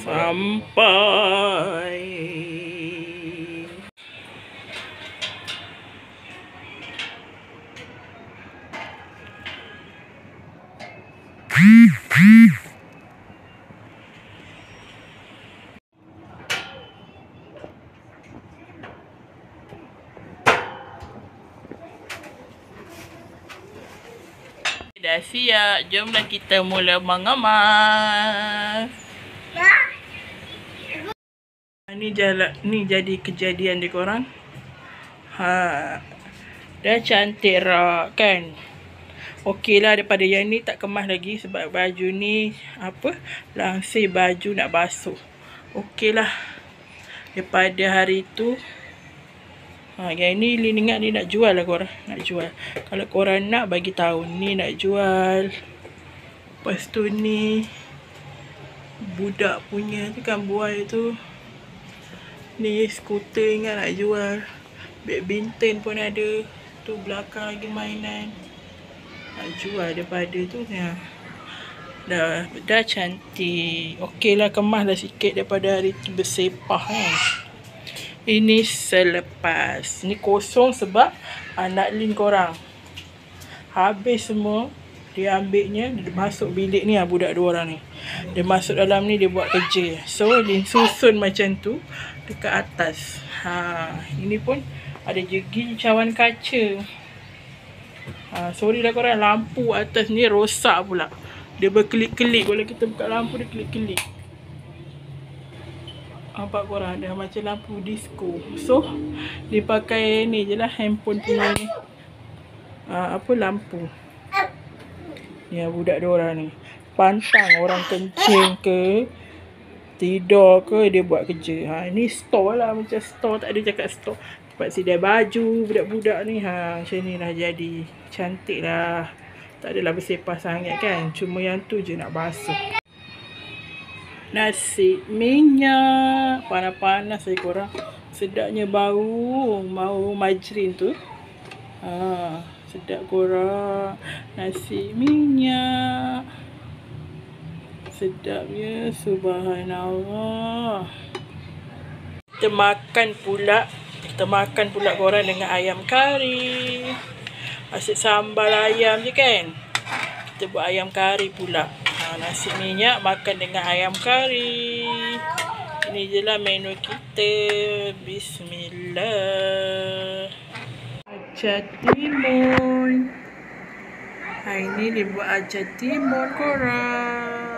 Sampai. Dah siap, jomlah kita mula mengemas. Ni jadi kejadian di korang. Dah cantik rak kan. Okey lah, daripada yang ni tak kemas lagi sebab baju ni langsir baju nak basuh. Okey lah, daripada hari tu. Yang ni Lin ingat ni nak jual lah korang. Nak jual. Kalau korang nak, bagi tahu. Ni nak jual. Lepas tu ni budak punya tu kan, buai tu. Ni skuter ingat nak jual. Badminton pun ada. Tu belakang lagi mainan. Nak jual daripada tu ya. Dah cantik. Okey lah, kemas lah sikit daripada hari tu bersepah kan. Ini selepas. Ni kosong sebab anak Lin korang. Habis semua. Dia ambilnya. Dia masuk bilik ni lah, budak dua orang ni. Dia masuk dalam ni, dia buat kerja. So Lin susun macam tu dekat atas. Ini pun ada jegi cawan kaca. Sorry lah korang, lampu atas ni rosak pula. Dia berkelip-kelip. Kalau kita buka lampu, dia kelip-kelip. Nampak korang, dah macam lampu disco. So dia pakai ni je lah, handphone punya ni. Lampu. Ya, budak dua orang ni pantang orang kencing ke tidur ke, dia buat kerja. Ni store lah, macam store. Tak ada cakap store. Tempat sedia baju budak-budak ni. Macam ni lah jadi. Cantik lah. Tak adalah bersepah sangat kan. Cuma yang tu je nak basuh. Nasi minyak. Panas-panas saya korang. Sedapnya bau. Bau majrin tu. Sedap korang. Nasi minyak. Sedapnya. Subhanallah. Kita makan pula korang dengan ayam kari. Asyik sambal ayam je kan. Kita buat ayam kari pula. Nasi minyak makan dengan ayam kari. Ini je lah menu kita. Bismillah. Acar timun. Hari ni dia buat acar timun korang.